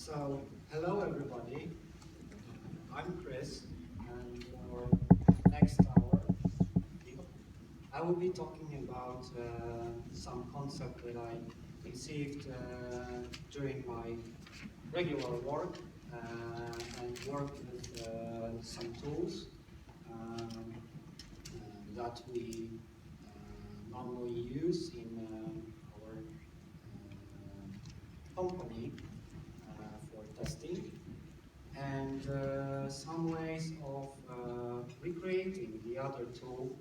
So, hello everybody, I'm Chris, and for next hour, I will be talking about some concept that I received during my regular work and worked with some tools um, that we normally use in our company for testing, and some ways of recreating the other tool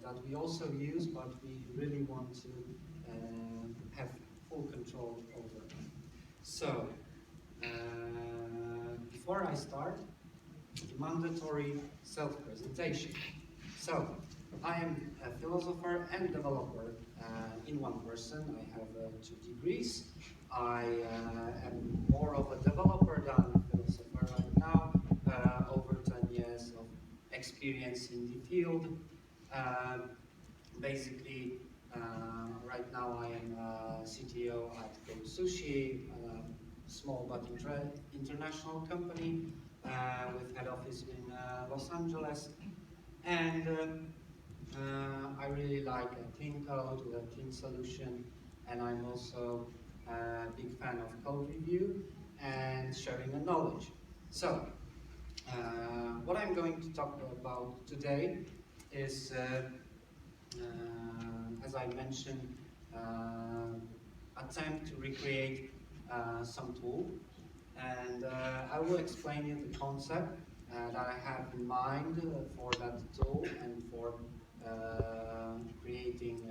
that we also use, but we really want to have full control over. So, before I start, the mandatory self-presentation. So, I am a philosopher and developer in one person. I have 2 degrees. I am more of a developer than a philosopher right now. Over 10 years of experience in the field. Uh, Basically, right now I am CTO at Sushi, a small but international company with head office in Los Angeles. And I really like a clean code, a clean solution, and I'm also a big fan of code review and sharing the knowledge. So, what I'm going to talk about today is, as I mentioned, attempt to recreate some tool, and I will explain you the concept that I have in mind for that tool and for creating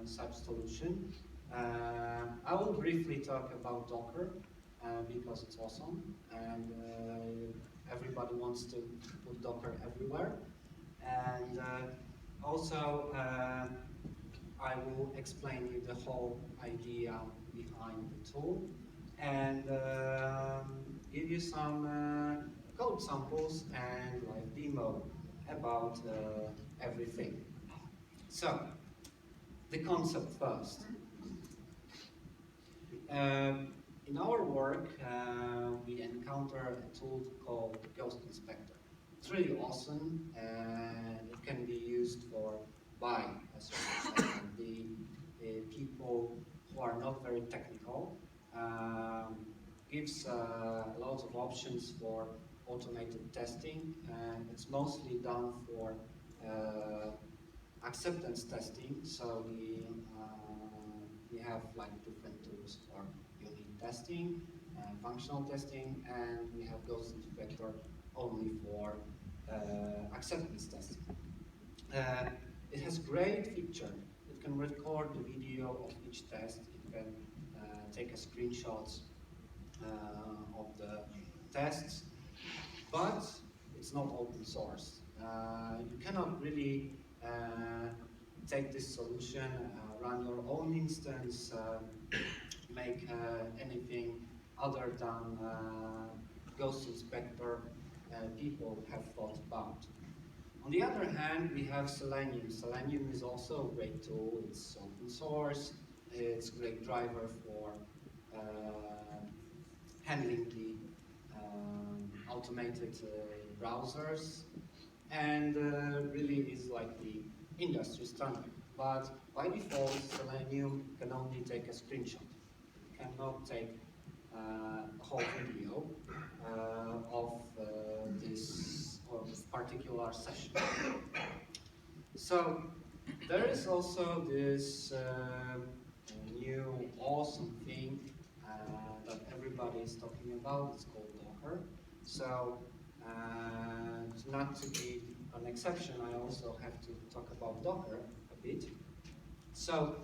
such solution. I will briefly talk about Docker because it's awesome, and everybody wants to put Docker everywhere. And also, I will explain you the whole idea behind the tool and give you some code samples and live demo about everything. So, the concept first. In our work, we encounter a tool called Ghost Inspector. It's really awesome, and it can be used by the people who are not very technical. Gives lots of options for automated testing, and it's mostly done for acceptance testing. So we have like different tools for unit testing and functional testing, and we have Ghost Inspector only for acceptance testing. It has great feature. It can record the video of each test. It can take a screenshots of the tests, but it's not open source. You cannot really take this solution, run your own instance, make anything other than Ghost Inspector people have thought about. On the other hand, we have Selenium. Selenium is also a great tool. It's open source. It's a great driver for handling the automated browsers, and really is like the industry standard. But by default, Selenium can only take a screenshot. It cannot take a whole video of this particular session. So there is also this new awesome thing that everybody is talking about. It's called Docker. So not to be an exception, I also have to talk about Docker a bit. So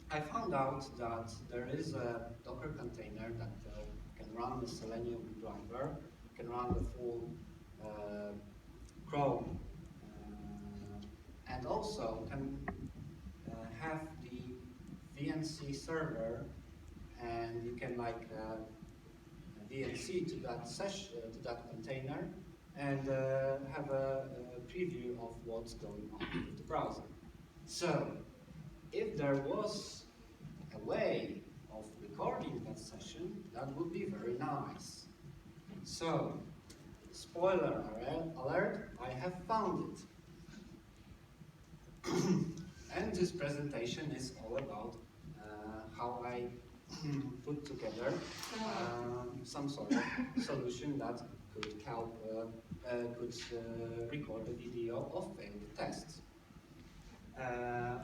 I found out that there is a Docker container that can run the Selenium driver, can run the full Chrome, and also can have the VNC server, and you can like VNC to that session, to that container, and have a preview of what's going on with the browser. So, if there was a way of recording that session, that would be very nice. So, spoiler alert, I have found it. And this presentation is all about how I put together some sort of solution that could help, record a video of failed tests.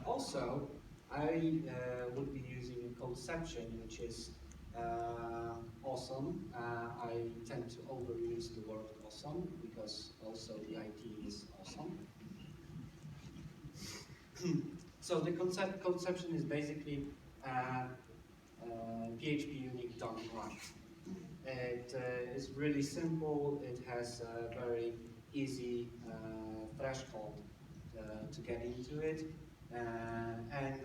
Also, I would be using codeception, which is awesome. I tend to overuse the word awesome because also the IT is awesome. So the codeception is basically PHP unique done right. It is really simple. It has a very easy threshold to get into it, and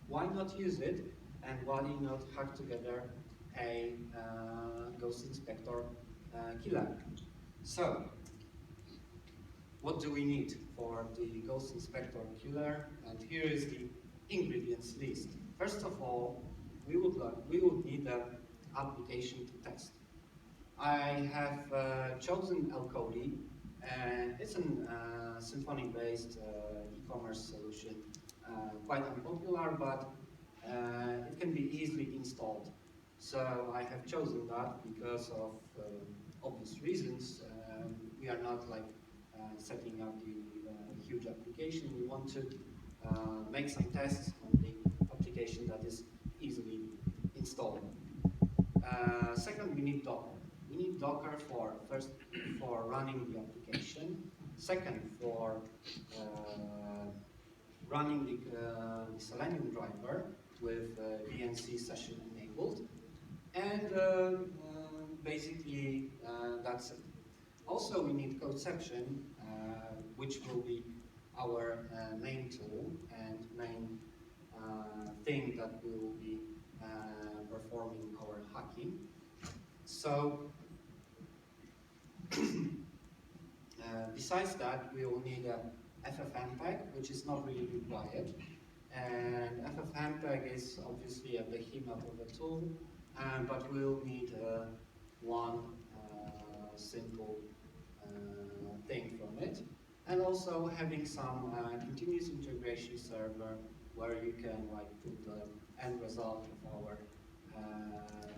why not use it? And why not hack together a Ghost Inspector killer? So, what do we need for the Ghost Inspector killer? And here is the ingredients list. First of all, we would need an application to test. I have chosen Alcody, and it's a Symfony-based e-commerce solution, quite unpopular, but it can be easily installed. So I have chosen that because of obvious reasons. We are not like setting up the huge application. We want to make some tests on the application that is easily installed. Second, we need Docker. We need Docker for running the application. Second, for running the Selenium driver with VNC session enabled. And basically, that's it. Also, we need codeception, which will be our main tool and main thing that we will be performing our hacking. So, besides that, we will need a FFmpeg, which is not really required. And FFmpeg is obviously a behemoth of a tool, but we'll need one simple thing from it. And also having some continuous integration server where you can put the end result of our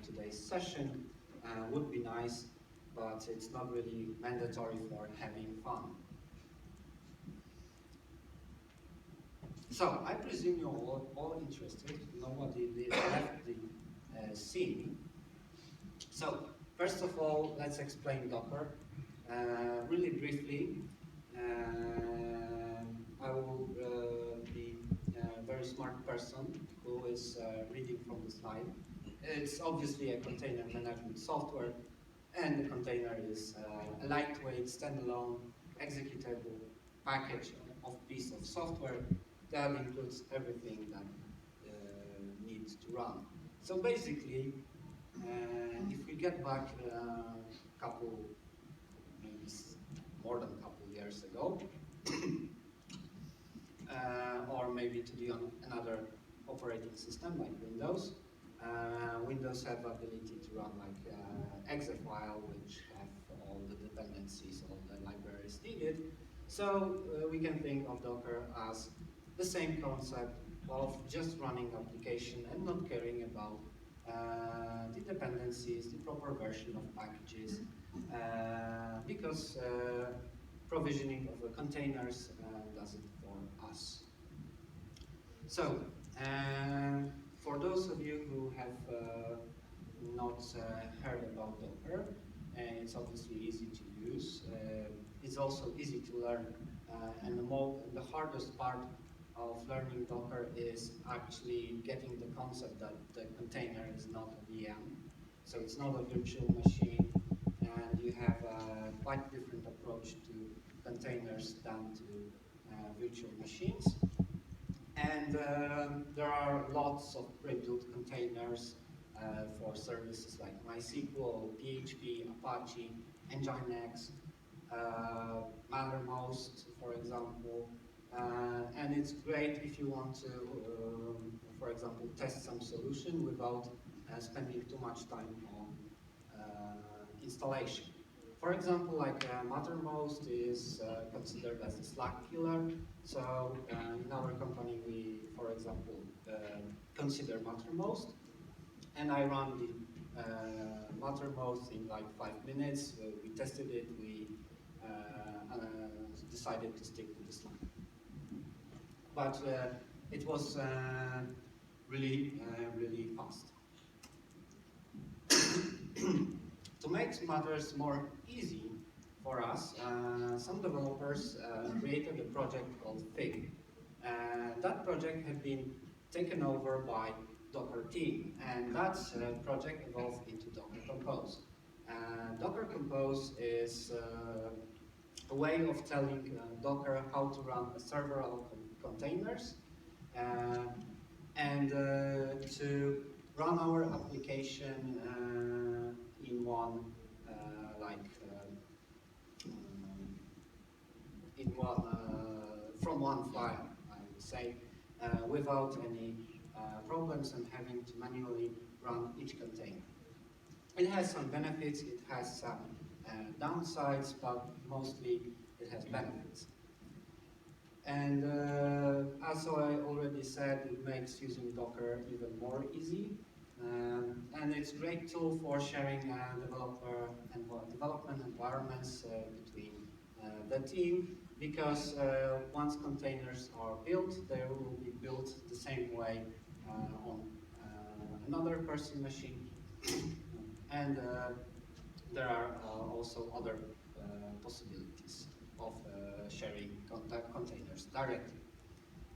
today's session would be nice, but it's not really mandatory for having fun. So I presume you're all interested. Nobody left the scene. So first of all, let's explain Docker. Really briefly, I will be a very smart person who is reading from the slide. It's obviously a container management software, and the container is a lightweight, standalone, executable package of piece of software that includes everything that needs to run. So basically, if we get back a couple, maybe more than a couple years ago, or maybe to another operating system like Windows. Windows have ability to run like exefile, which have all the dependencies, all the libraries needed. So we can think of Docker as the same concept of just running application and not caring about the dependencies, the proper version of packages, because provisioning of the containers does it for us. So, for those of you who have not heard about Docker, it's obviously easy to use. It's also easy to learn, and the hardest part of learning Docker is actually getting the concept that the container is not a VM. So it's not a virtual machine, and you have a quite different approach to containers than to virtual machines. And there are lots of pre-built containers for services like MySQL, PHP, Apache, Nginx, Mattermost, for example, And it's great if you want to, for example, test some solution without spending too much time on installation. For example, like Mattermost is considered as a Slack killer. So in our company, we, for example, consider Mattermost, and I run the Mattermost in like 5 minutes. We tested it. We decided to stick to the Slack. But it was really fast. To make matters more easy for us, some developers created a project called Fig. That project had been taken over by Docker team, and that project evolved into Docker Compose. Docker Compose is a way of telling Docker how to run several containers and to run our application in one from one file, I would say, without any problems and having to manually run each container. It has some benefits, it has some downsides, but mostly it has benefits. And as I already said, it makes using Docker even more easy. And it's a great tool for sharing development environments between the team, because once containers are built, they will be built the same way on another person machine. And there are also other possibilities of sharing containers directly.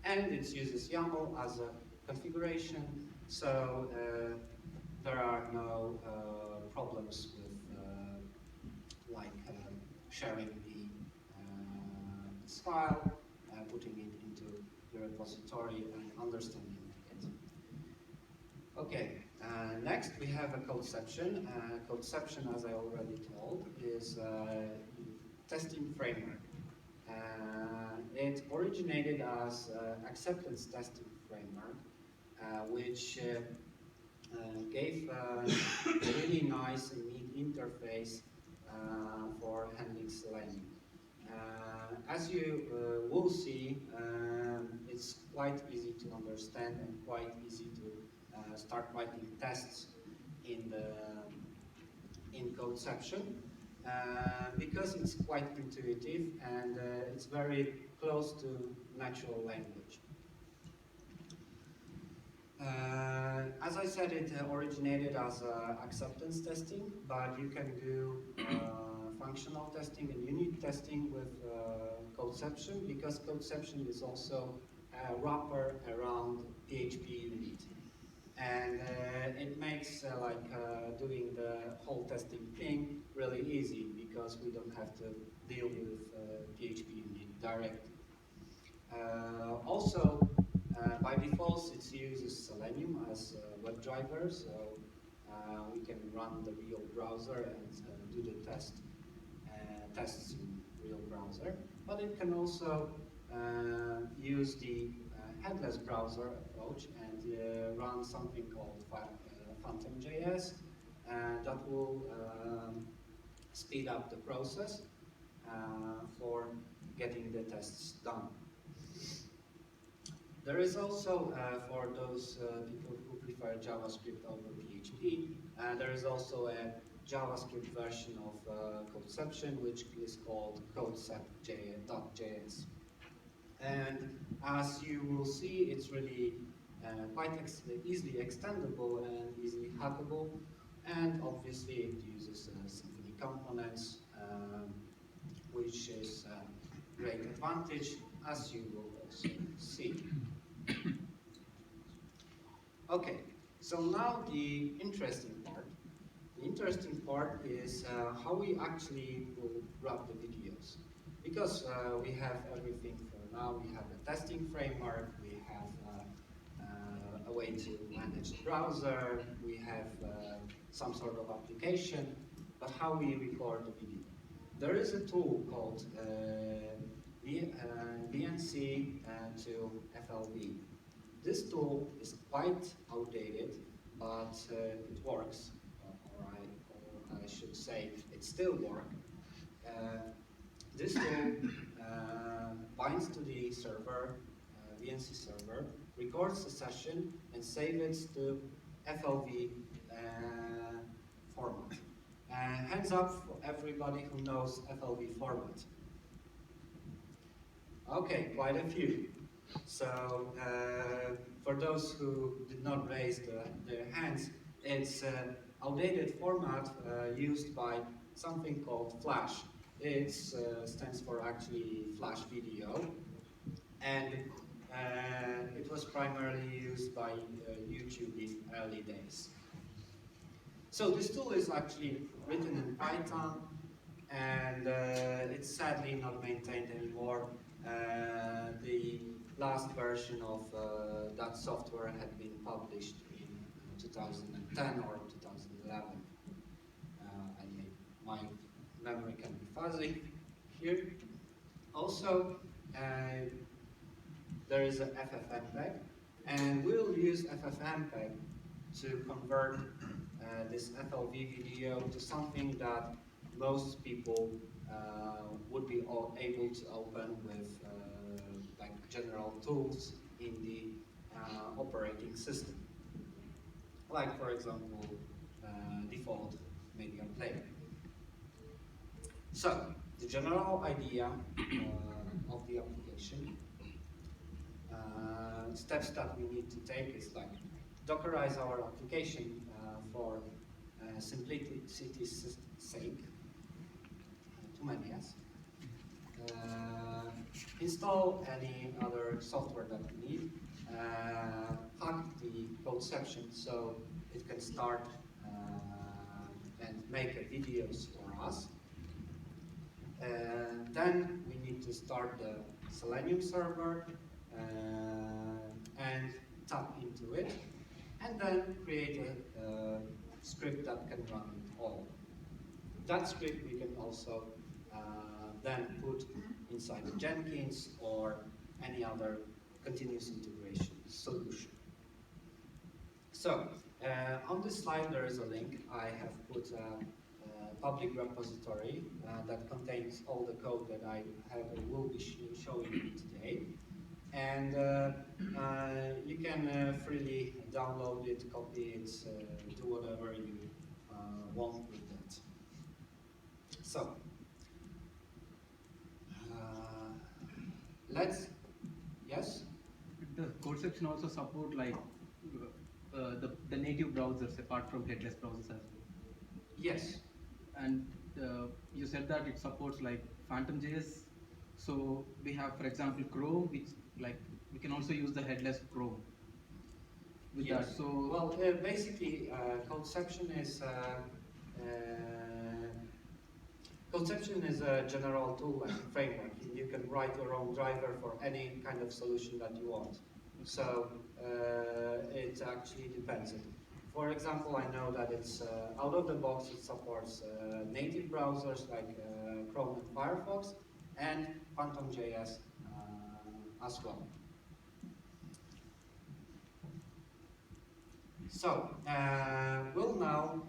And it uses YAML as a configuration, so there are no problems with sharing this file, putting it into the repository and understanding it. Okay, next we have a codeception. Codeception, as I already told, is a testing framework. It originated as acceptance testing framework, which gave a really nice and neat interface for handling Selenium. As you will see, it's quite easy to understand and quite easy to start writing tests in codeception, because it's quite intuitive and it's very close to natural language. As I said, it originated as acceptance testing, but you can do functional testing and unit testing with codeception, because codeception is also a wrapper around PHP unit. And it makes doing the whole testing thing really easy, because we don't have to deal with PHP unit directly. Also, by default, it uses Selenium as a web driver, so we can run the real browser and do the tests in real browser. But it can also use the headless browser approach and run something called FFmpeg, that will speed up the process for getting the tests done. There is also, for those people who prefer JavaScript over PHP, there is also a JavaScript version of codeception, which is called codecept.js. And as you will see, it's really quite easily extendable and easily hackable. And obviously, it uses Symfony components, which is a great advantage, as you will also see. Okay, so now the interesting part. The interesting part is how we actually will grab the videos. Because we have everything for now. We have a testing framework, we have a way to manage the browser, we have some sort of application, but how we record the video? There is a tool called VNC to FLV. This tool is quite outdated, but it works, or I should say it still works. This tool binds to the server, VNC server, records the session, and saves it to FLV format. Hands up for everybody who knows FLV format. Okay, quite a few. So, for those who did not raise their hands, it's an outdated format used by something called Flash. It stands for actually Flash video, and it was primarily used by YouTube in early days. So this tool is actually written in Python, and it's sadly not maintained anymore. The last version of that software had been published in 2010 or 2011. My memory can be fuzzy here. Also, there is a FFmpeg, and we'll use FFmpeg to convert this FLV video to something that most people would be able to open with like general tools in the operating system. Like, for example, default media player. So, the general idea of the application, steps that we need to take is like Dockerize our application for simplicity's sake. Too many, yes. Install any other software that we need. Hack the codeception so it can start and make videos for us. Then we need to start the Selenium server and tap into it, and then create a script that can run it all. That script we can also then put inside Jenkins or any other continuous integration solution. So, on this slide there is a link. I have put a public repository that contains all the code that I will be showing you today. And you can freely download it, copy it, do whatever you want with that. So, yes? The codeception also support like the native browsers apart from headless browsers as well. Yes. And you said that it supports like FFmpeg. So we have, for example, Chrome, which like we can also use the headless Chrome with yes. that. So well, basically, codeception is a general tool and framework. You can write your own driver for any kind of solution that you want. So it actually depends. For example, I know that it's out of the box. It supports native browsers like Chrome and Firefox, and FFmpeg as well. So we'll now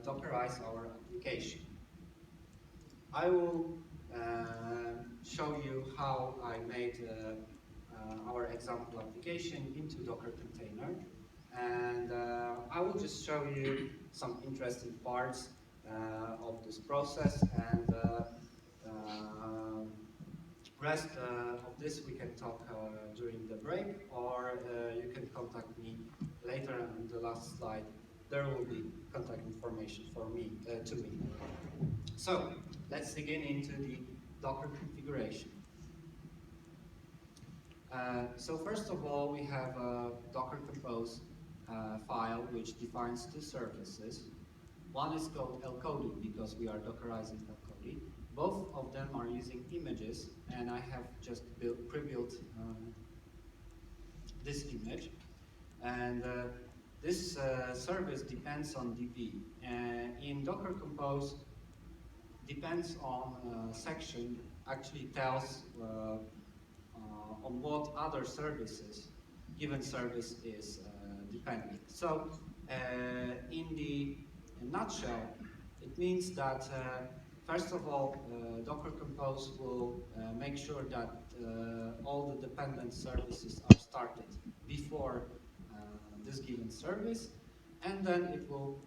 Dockerize our application. I will show you how I made our example application into Docker container, and I will just show you some interesting parts of this process, and rest of this we can talk during the break, or you can contact me later. On the last slide there will be contact information for me to me. So let's begin into the Docker configuration. So first of all, we have a Docker compose file which defines two services. One is called lcody because we are Dockerizing lcody. Both of them are using images, and I have just pre-built this image. And this service depends on DB. In Docker Compose, depends on a section actually tells on what other services given service is depending. So in the nutshell, it means that first of all, Docker Compose will make sure that all the dependent services are started before this given service, and then it will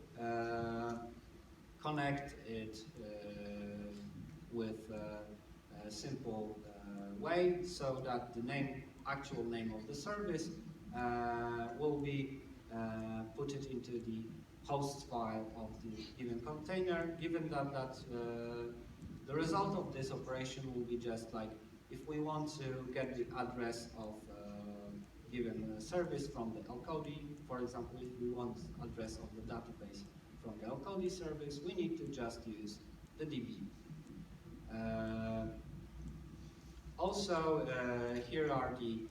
connect it with a simple way so that the actual name of the service will be put it into the host file of the given container, given that the result of this operation will be just like if we want to get the address of given service from the LCODE, for example, if we want address of the database from the LCODE service, we need to just use the DB. Also, here are the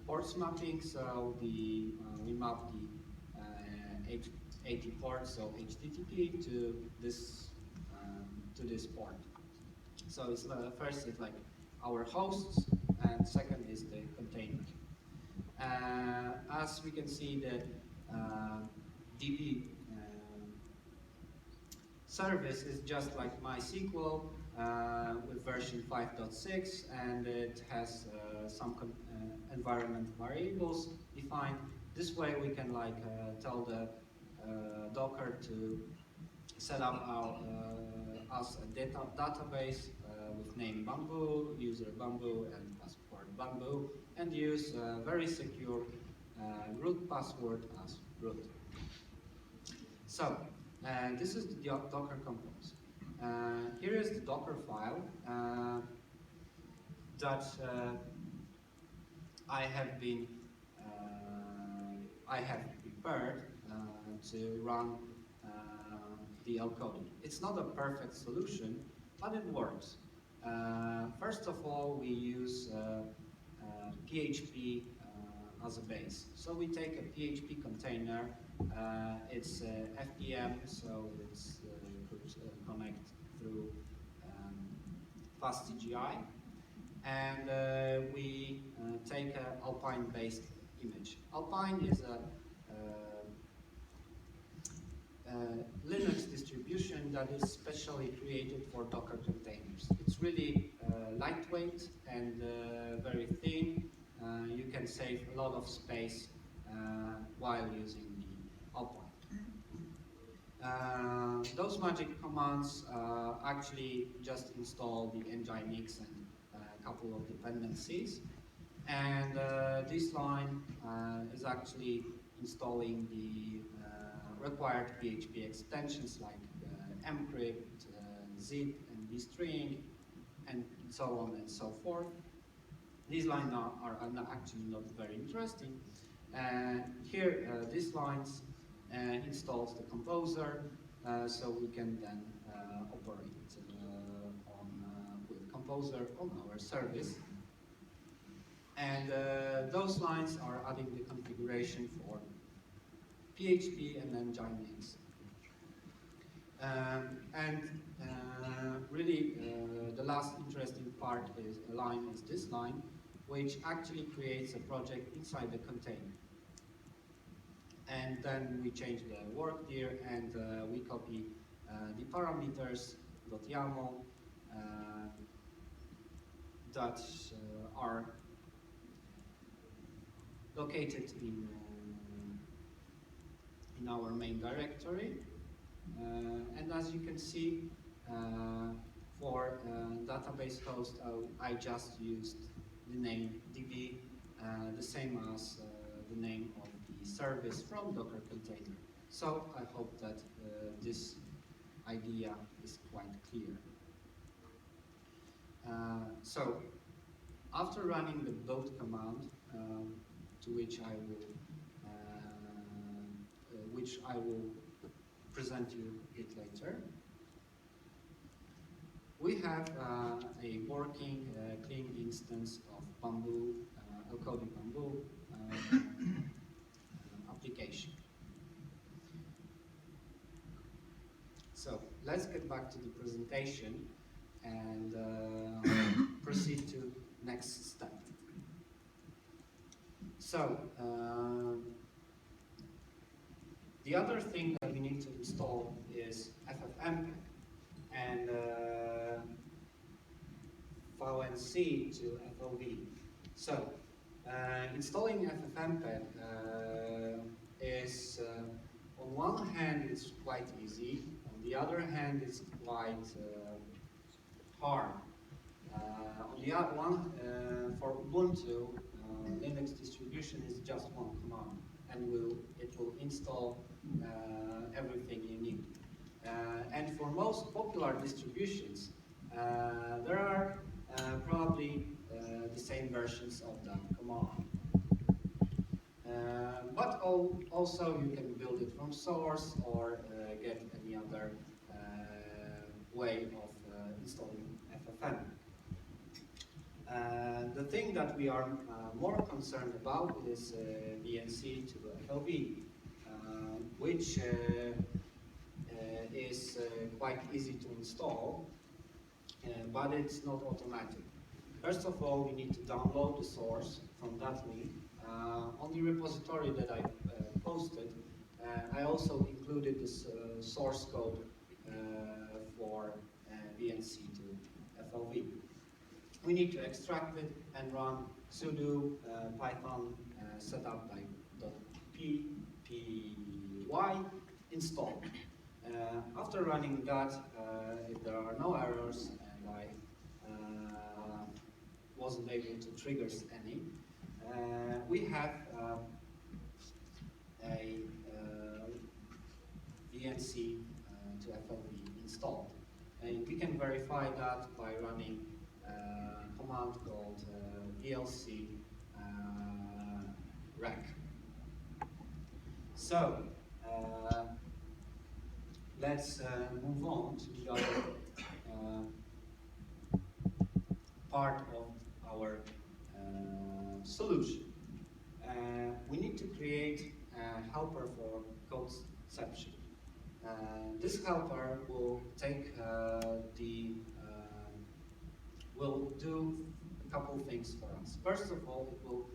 ports mapping. So we map the 80 ports, so HTTP to this port. So it's first it's like our hosts, and second is the container. As we can see, the DB service is just like MySQL with version 5.6, and it has some environment variables defined. This way we can tell the Docker to set up us a database with name Bamboo, user Bamboo, and password Bamboo, and use a very secure root password as root. So this is the Docker Compose. Here is the Docker file that I have prepared to run the LCODE. It's not a perfect solution, but it works. First of all, we use PHP as a base. So we take a PHP container. It's FPM, so it's could connect through fast CGI, and we take an Alpine-based image. Alpine is a Linux distribution that is specially created for Docker containers. It's really lightweight and very thin. You can save a lot of space while using the Alpine. Those magic commands actually just install the Nginx and a couple of dependencies. And this line is actually installing the required PHP extensions like mcrypt, zip, and dstring, and so on and so forth. These lines are actually not very interesting. Here, these lines installs the composer, so we can then operate with composer on our service. And those lines are adding the configuration for PHP and then Nginx. Really, the last interesting part is this line, which actually creates a project inside the container. And then we change the work here, and we copy the parameters .yaml that are located in our main directory. And as you can see, for database host, I just used the name DB, the same as the name of the service from Docker container. So I hope that this idea is quite clear. So after running the build command, to which I will present you a bit later, we have a working clean instance of Bamboo, LCODE Bamboo application. So let's get back to the presentation and proceed to next step. So, the other thing that we need to install is FFmpeg and VNC to FLV. So, installing FFmpeg is, on one hand, it's quite easy. On the other hand, it's quite hard. On the other one, for Ubuntu, Linux distribution is just one command, and it will install everything you need. And for most popular distributions, there are probably the same versions of that command. But also you can build it from source or get any other way of installing FFmpeg. The thing that we are more concerned about is VNC to FLV, which is quite easy to install, but it's not automatic. First of all, we need to download the source from that link. On the repository that I posted, I also included this source code for VNC to FLV. We need to extract it and run sudo python setup.py install. After running that, if there are no errors and I wasn't able to trigger any, we have a VNC to FLV installed. And we can verify that by running a command called vlc rec. So let's move on to the other part of our solution. We need to create a helper for codeception. This helper will take will do a couple things for us. First of all, it will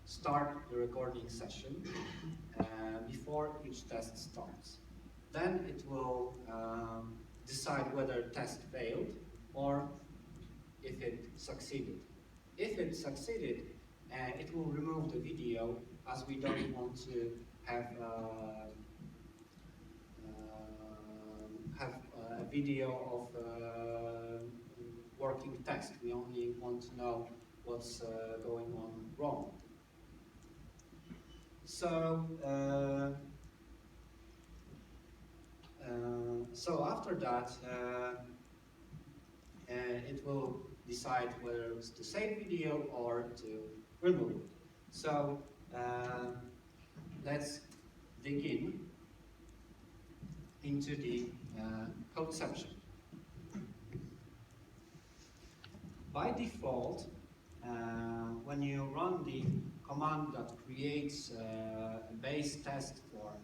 start the recording session before each test starts. Then it will decide whether test failed or if it succeeded. If it succeeded, it will remove the video, as we don't want to have a video of working test. We only want to know what's going on wrong. So after that, it will decide whether it's to save video or to remove it. So let's dig into the codeception. By default, when you run the command that creates a base test for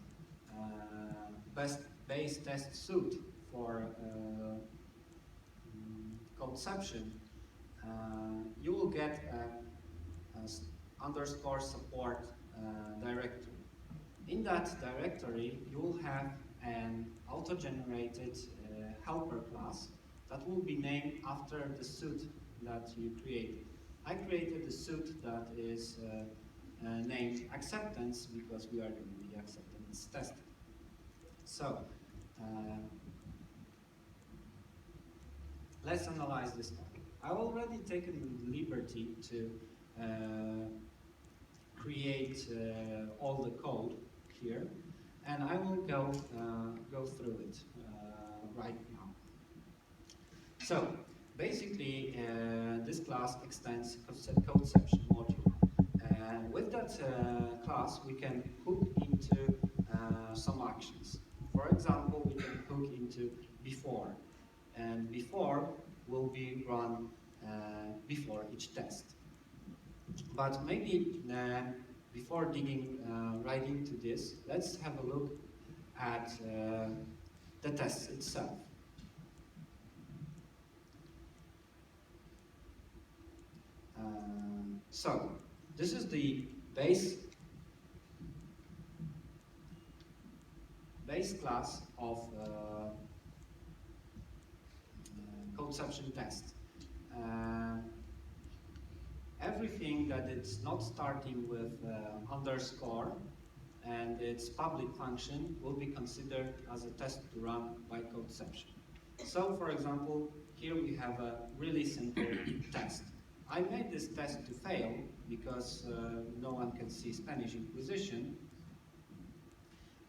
base test suite for codeception, you will get a underscore support directory. In that directory, you will have an auto-generated helper class that will be named after the suite that you created. I created the suite that is named acceptance because we are doing the acceptance testing. So let's analyze this one. I've already taken the liberty to create all the code here, and I will go through it right now. So basically, this class extends codeception module. With that class, we can hook into some actions. For example, we can hook into before, and before will be run before each test. But maybe before digging right into this, let's have a look at the test itself. So this is the base class of codeception test. Everything that it's not starting with underscore and its public function will be considered as a test to run by codeception. So, for example, here we have a really simple test. I made this test to fail because no one can see Spanish Inquisition.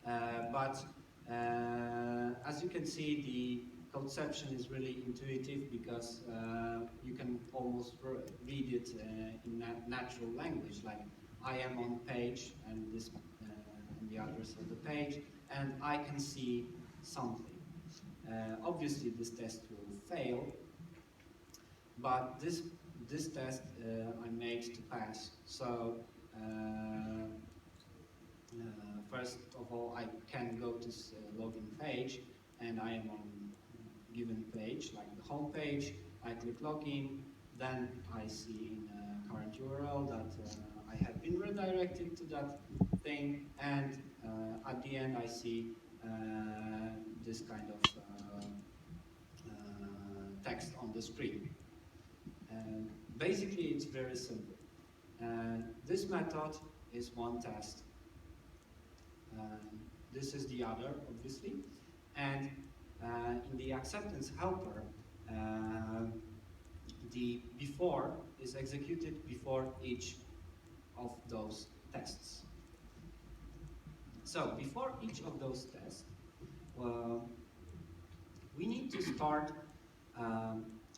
But as you can see, the codeception is really intuitive because you can almost read it in natural language, like I am on page and this and the address of the page, and I can see something. Obviously, this test will fail, but this test I made to pass. So. First of all, I can go to login page, and I am on given page, like the home page. I click login, then I see in current URL that I have been redirected to that thing, and at the end I see this kind of text on the screen. Basically, it's very simple. This method is one test. This is the other, obviously. And in the acceptance helper, the before is executed before each of those tests. So before each of those tests, we need to start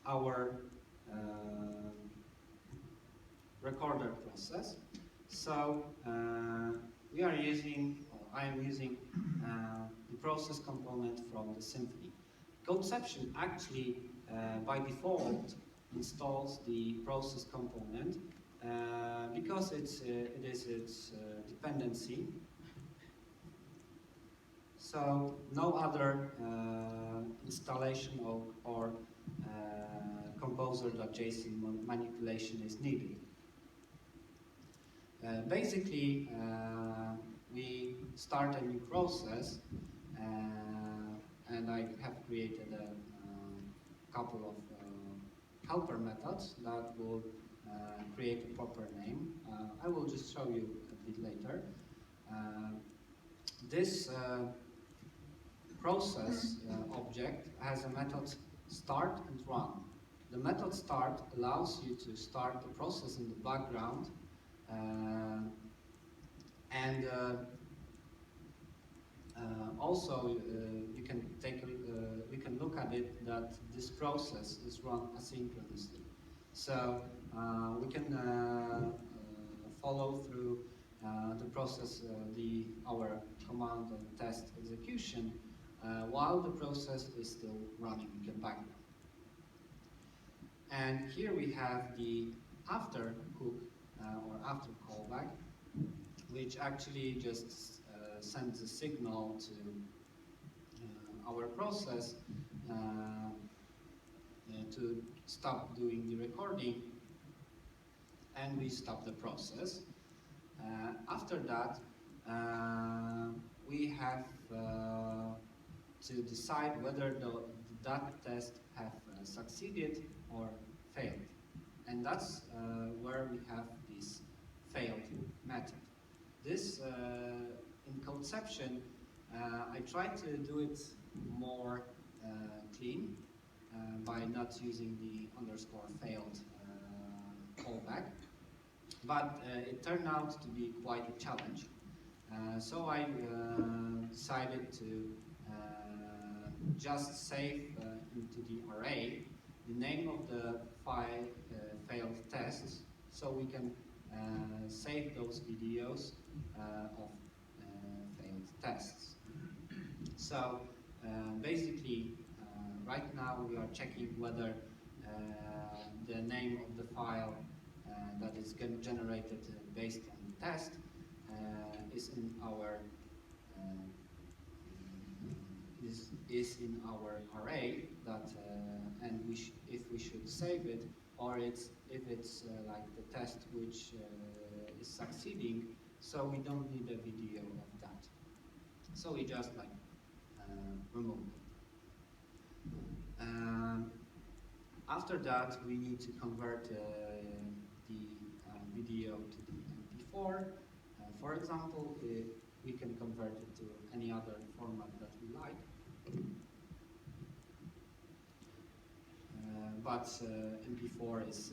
our recorder process. So we are using, I am using the process component from the Symfony. Codeception actually, by default, installs the process component because it is its dependency. So no other installation or composer.json manipulation is needed. Basically, we start a new process, and I have created a couple of helper methods that will create a proper name. I will just show you a bit later. This process object has a method start and run. The method start allows you to start the process in the background, and also you can we can look at it that this process is run asynchronously. So we can follow through the process, our command and test execution while the process is still running in the background. And here we have the after hook or after callback, which actually just sends a signal to our process to stop doing the recording, and we stop the process. After that, we have to decide whether that test have succeeded or failed. And that's where we have this failed method. This, in codeception, I try to do it more clean by not using the underscore failed callback. But it turned out to be quite a challenge. So I decided to just save into the array the name of the file failed tests, so we can save those videos of failed tests. So basically, right now we are checking whether the name of the file that is generated based on the test is in our is in our array that, and if we should save it, or if it's like the test which is succeeding, so we don't need a video of that. So we just like remove it. After that, we need to convert the video to the MP4. For example, we can convert it to any other format that we like. But MP4 is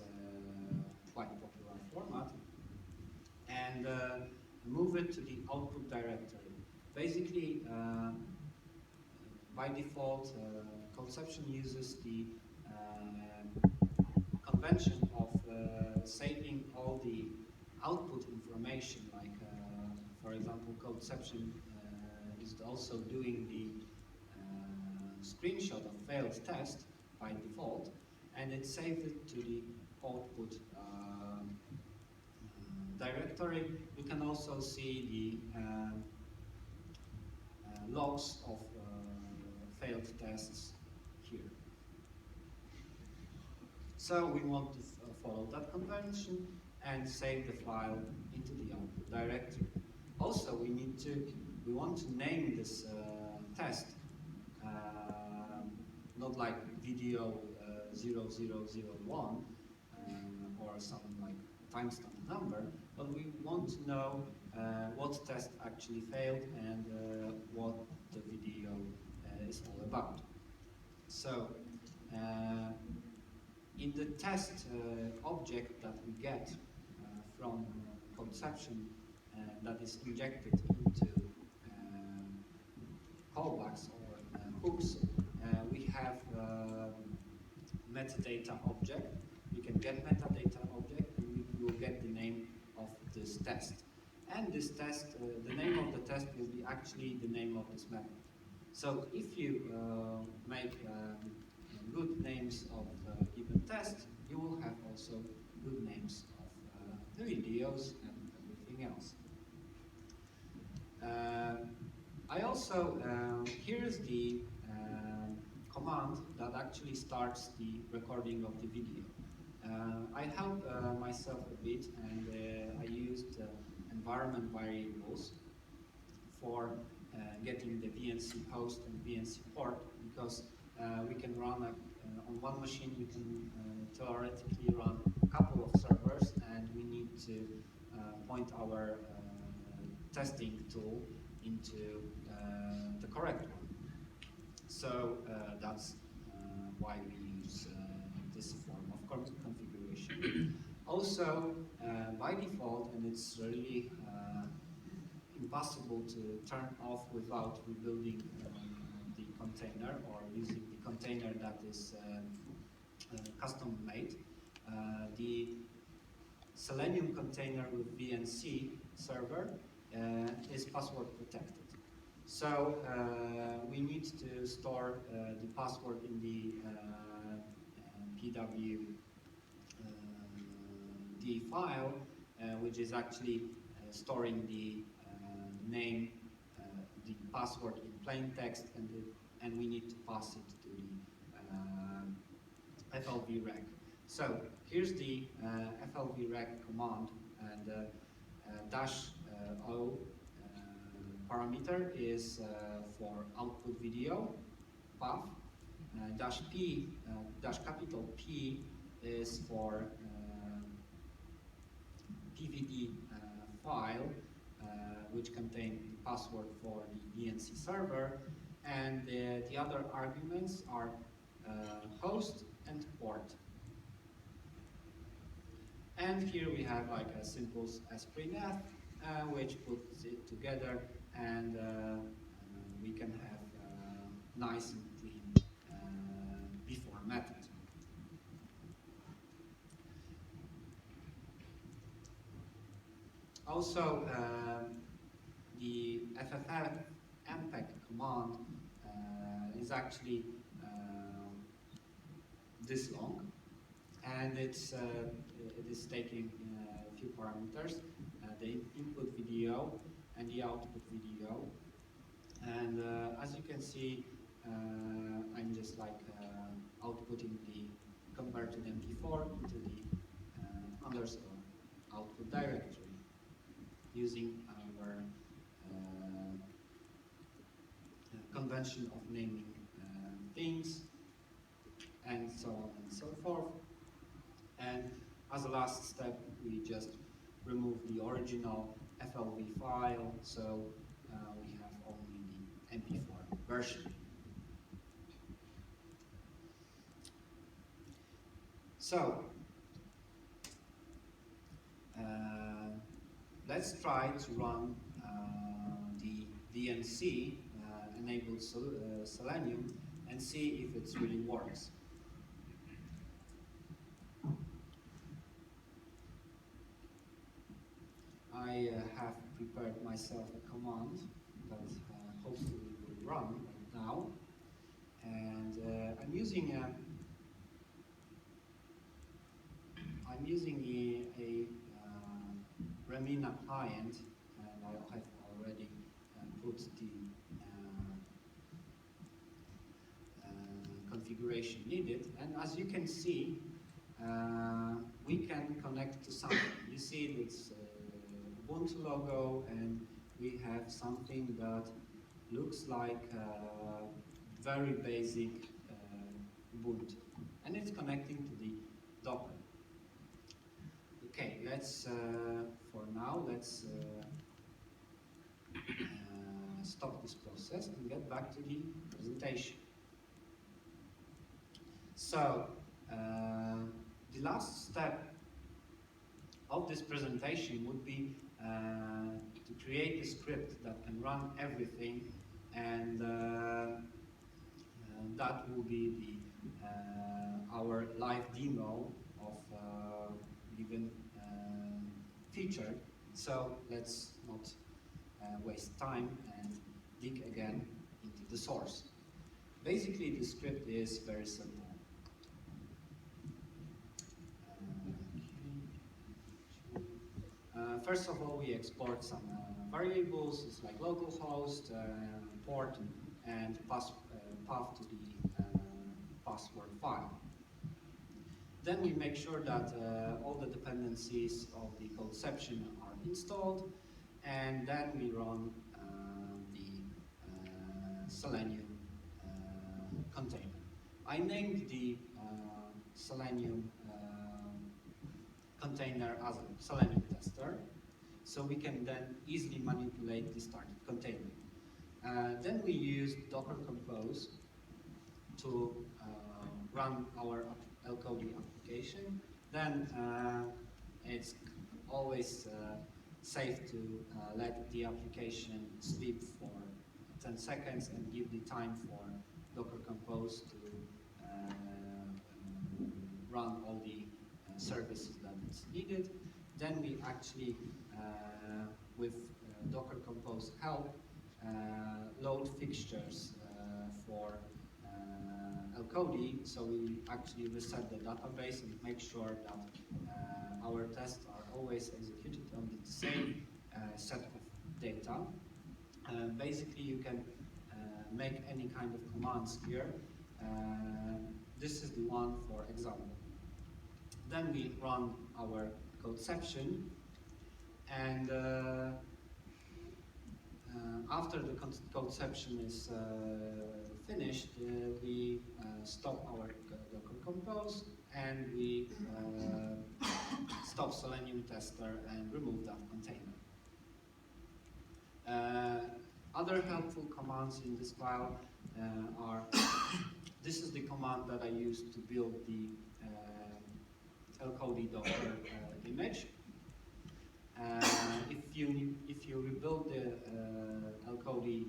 quite a popular format. And move it to the output directory. Basically, by default, codeception uses the convention of saving all the output information, like for example, codeception is also doing the screenshot of failed test by default, and it saves it to the output directory. You can also see the logs of failed tests here. So we want to follow that convention and save the file into the output directory. Also, we want to name this test, not like video 0001 or some like timestamp number, but we want to know what test actually failed and what the video is all about. So in the test object that we get from codeception that is injected into callbacks or hooks, we have metadata object. We can get metadata object, and we will get the name of this test. And this test, the name of the test will be actually the name of this method. So if you make good names of given test, you will have also good names of the videos and everything else. I also, here's the command that actually starts the recording of the video. I helped myself a bit, and I used environment variables for getting the VNC host and VNC port, because we can run on one machine, we can theoretically run a couple of servers, and we need to point our testing tool into the correct one. So that's why we use this form of configuration. Also, by default, and it's really impossible to turn off without rebuilding the container or using the container that is custom made. The Selenium container with VNC server is password protected. So we need to store the password in the pwd file, which is actually storing the name, the password in plain text, and we need to pass it to the FLVREC. So here's the FLVREC command, and -o parameter is for output video path. Capital P is for PVD file, which contains the password for the VNC server, and the other arguments are host and port. And here we have like a simple sprintf, which puts it together, and we can have nice and clean before method. Also, the FFmpeg command is actually this long, and it is taking a few parameters, the input video and the output video. And as you can see, I'm just like outputting the converted MP4 into the underscore output directory using our convention of naming things and so on and so forth. And as a last step, we just remove the original FLV file, so we have only the MP4 version. So, let's try to run the DNC enabled Selenium and see if it really works. I have prepared myself a command that hopefully will run right now, and I'm using a Remina client, and I have already put the configuration needed. And as you can see, we can connect to something. You see it's Ubuntu logo, and we have something that looks like very basic Ubuntu, and it's connecting to the Docker. Okay, let's for now let's stop this process and get back to the presentation. So the last step of this presentation would be to create a script that can run everything, and that will be the our live demo of given feature. So let's not waste time and dig again into the source. Basically, the script is very simple. First of all, we export some variables. It's like localhost, port, and path to the password file. Then we make sure that all the dependencies of the codeception are installed, and then we run the Selenium container. I named the Selenium container as a Selenium tester, so we can then easily manipulate the started container. Then we use Docker Compose to run our LCOD application. Then it's always safe to let the application sleep for 10 seconds and give the time for Docker Compose to run all the services that it's needed. Then we actually, with Docker Compose help, load fixtures for LCOD, so we actually reset the database and make sure that our tests are always executed on the same set of data. Basically, you can make any kind of commands here. This is the one for example. Then we run our codeception, and after the codeception is finished, we stop our Docker Compose, and we stop Selenium tester and remove that container. Other helpful commands in this file are, this is the command that I used to build the LCOD Docker image. If you rebuild the LCOD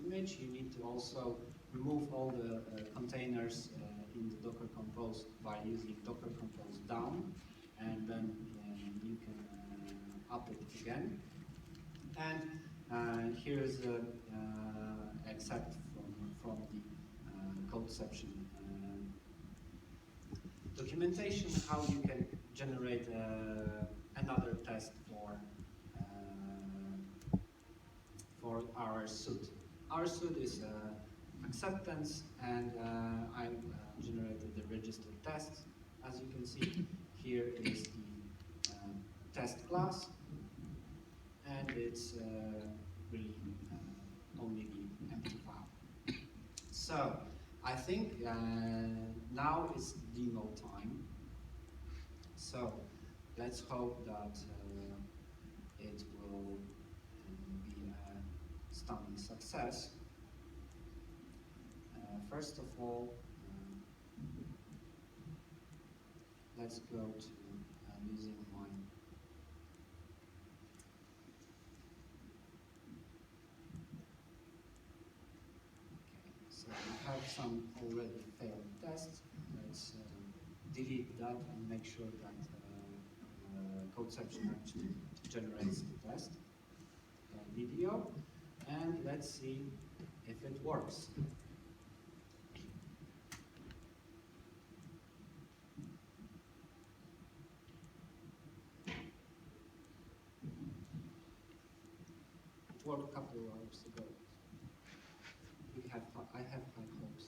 image, you need to also remove all the containers in the Docker Compose by using Docker Compose down, and then you can up it again. And here's an excerpt from the codeception documentation, how you can generate another test for our suit. Our suit is acceptance, and I generated the registered test, As you can see, here is the test class, and it's really only the empty file. So I think now is demo time. So let's hope that it will be a stunning success. First of all, let's go to using my so we have some already failed tests. Let's delete that and make sure that codeception actually generates the test video, and let's see if it works. It worked a couple of hours ago. I have high hopes.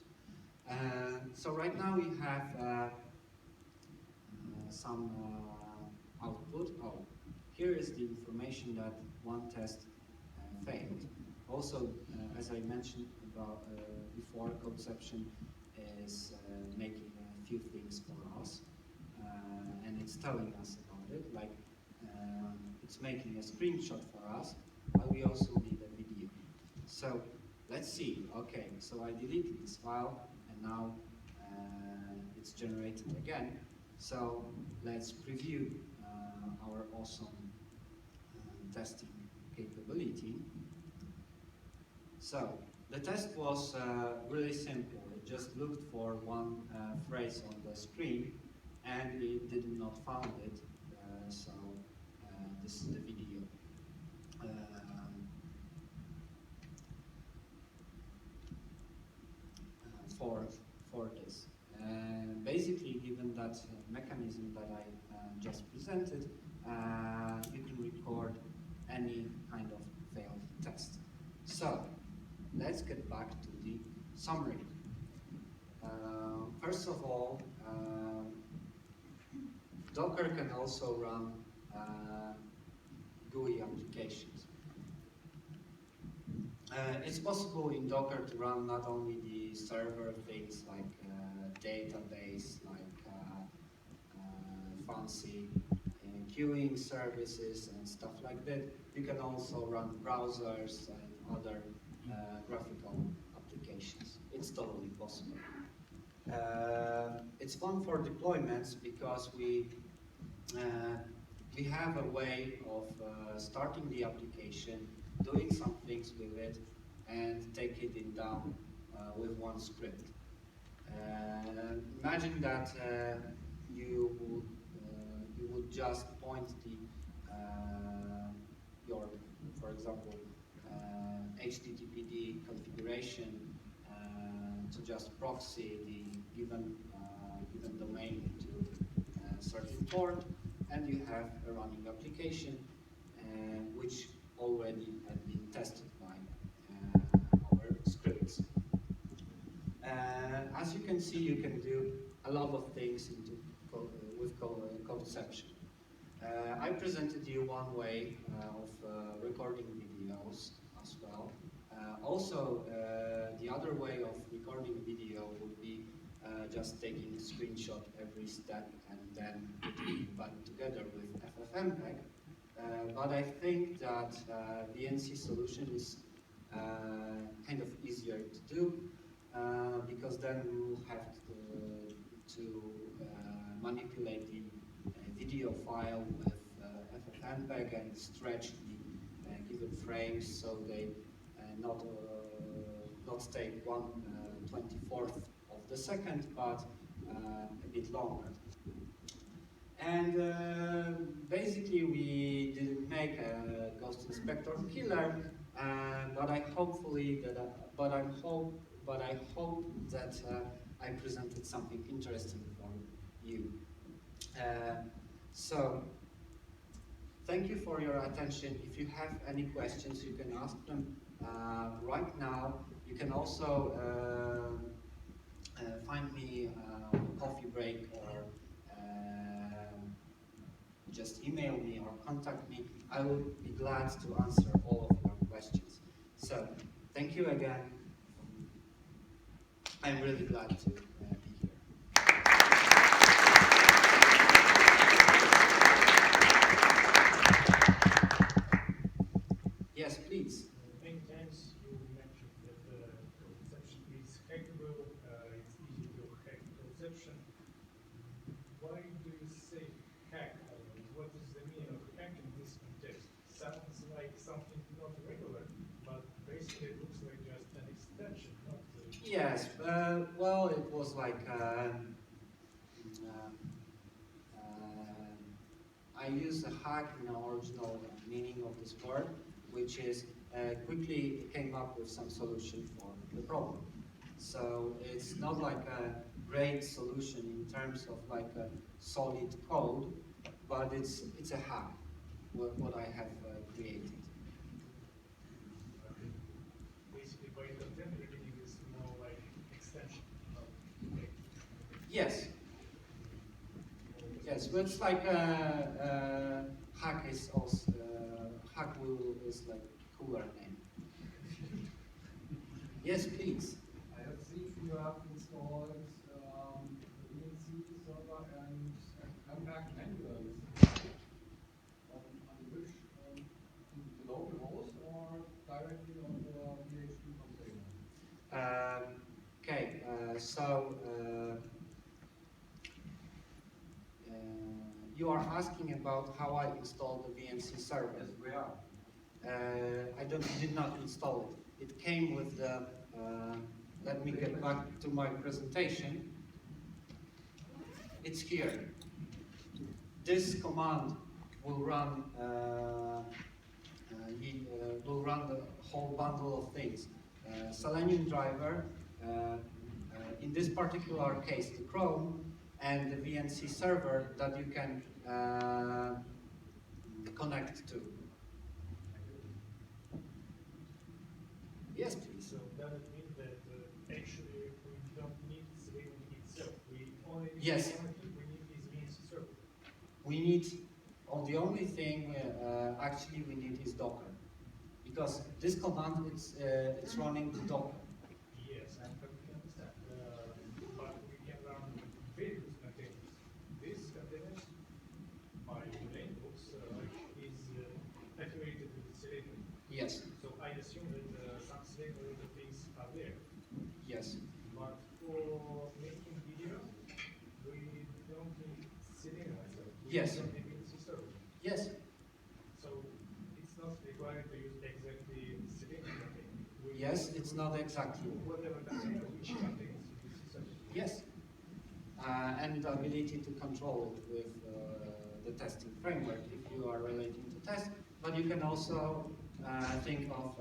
So right now we have some output. Oh, here is the information that one test failed. Also, as I mentioned about before, codeception is making a few things for us, and it's telling us about it. Like it's making a screenshot for us, but we also need a video. So let's see. Okay, so I deleted this file, and now it's generated again. So let's preview our awesome testing capability. So the test was really simple. It just looked for one phrase on the screen, and it did not find it. So this is the video. For this. Basically, given that mechanism that I just presented, you can record any kind of failed test. So let's get back to the summary. First of all, Docker can also run GUI applications. It's possible in Docker to run not only the server things like database, like fancy queuing services and stuff like that. You can also run browsers and other graphical applications. It's totally possible. It's fun for deployments because we have a way of starting the application, doing some things with it, and taking it down with one script. Imagine that you would just point the your, for example, HTTPD configuration to just proxy the given domain to a certain port, and you have a running application which already had been tested by our scripts. As you can see, you can do a lot of things with codeception. I presented you one way of recording videos as well. Also, the other way of recording video would be just taking a screenshot every step and then putting it together with FFmpeg. But I think that VNC solution is kind of easier to do because then we will have to manipulate the video file with FFmpeg and stretch the given frames so they not take 1/24 of the second, but a bit longer. And basically, we didn't make a Ghost Inspector killer, but I hope that I presented something interesting for you. So, thank you for your attention. If you have any questions, you can ask them right now. You can also find me on coffee break or just email me or contact me. I will be glad to answer all of your questions. So, thank you again. I'm really glad to be here. Yes, please. Many times you mentioned that codeception is hackable, it's easy to hack codeception. Why do you say hack? What is the meaning of hack in this context? Sounds like something not regular, but basically it looks like just an extension, not Yes, well, it was like I use a hack in the original meaning of this word, which is quickly came up with some solution for the problem. So it's not like a great solution in terms of like a solid code, but it's a hack, what I have created. basically by content reading is more like extension, not hack. Yes. Yes, but it's like hack is also hack will is like cooler name. Yes, please. I have seen you have installed the VNC server and FFmpeg manuals on which the local host or directly on the PHP container. Okay, so you are asking about how I installed the VNC server. Yes, we are. I did not install it. It came with the, let me get back to my presentation. It's here. This command will run the whole bundle of things. Selenium driver, in this particular case, the Chrome, and the VNC server that you can connect to. Yes, please. So does it mean that actually we don't need Selenium itself? We only need Yes. the only thing we need is VNC server. We need, or the only thing actually we need is Docker, because this command it's running the Docker. Yes, I perfectly understand. But we can run various containers. These containers, by the name books, is affiliated with Selenium. Yes, So I assume that some Selenium things are there. yes, But for making video, we don't need Selenium itself. We Yes. don't need VNC server. yes, So it's not required to use exactly Selenium container. We yes, use it's not exactly. whatever container which contains VNC server. Yes, and the ability to control it with the testing framework if you are relating to test, but you can also think of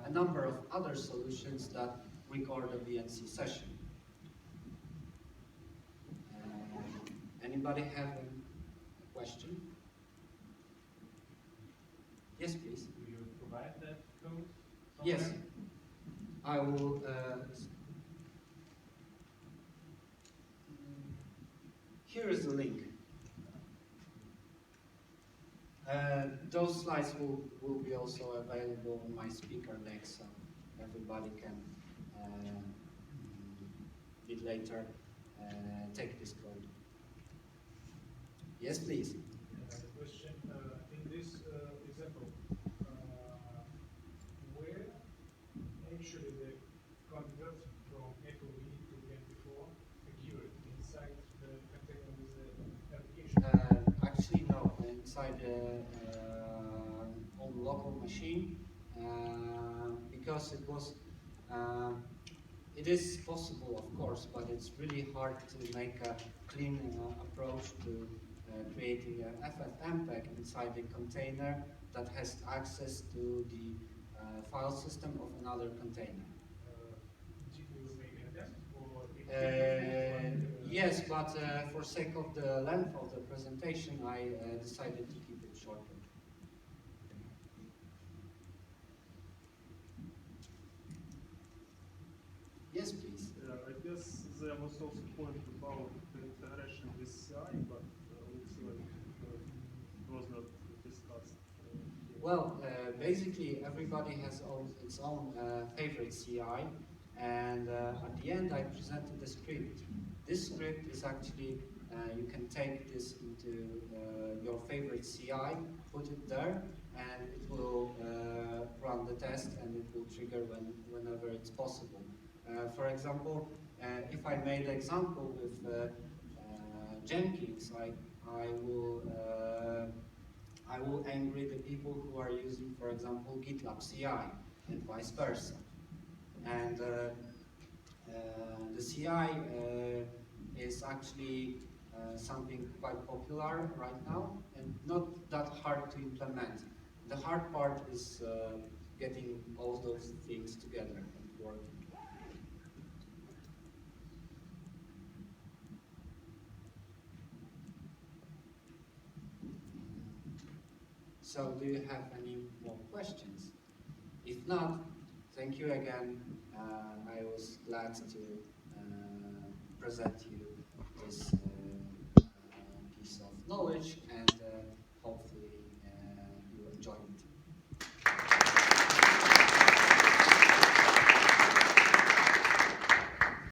a number of other solutions that record a VNC session. Anybody have a question? Yes, please. Do you provide that code somewhere? Yes, I will. Here is the link. Those slides will be also available on my speaker next, so everybody can a bit later take this code. Yes, please. Another question, in this example, where actually the convert from FOV to MP4 occurred inside the container with the application? Actually, no. Inside on local machine, because it was. It is possible, of course, but it's really hard to make a clean approach to creating an FFmpeg inside the container that has access to the file system of another container. Did you make a test or it Yes, but for sake of the length of the presentation, I decided to keep it shorter. Yes, please. I guess there was also a point about the interaction with CI, but looks like was not discussed. Well, basically everybody has its own favorite CI, and at the end I presented a script. This script is actually, you can take this into your favorite CI, put it there, and it will run the test and it will trigger whenever it's possible. For example, if I made an example with Jenkins, I will angry the people who are using, for example, GitLab CI and vice versa. And the CI is actually something quite popular right now and not that hard to implement. The hard part is getting all those things together and working. So do you have any more questions? If not, thank you again. I was glad to present you this piece of knowledge, and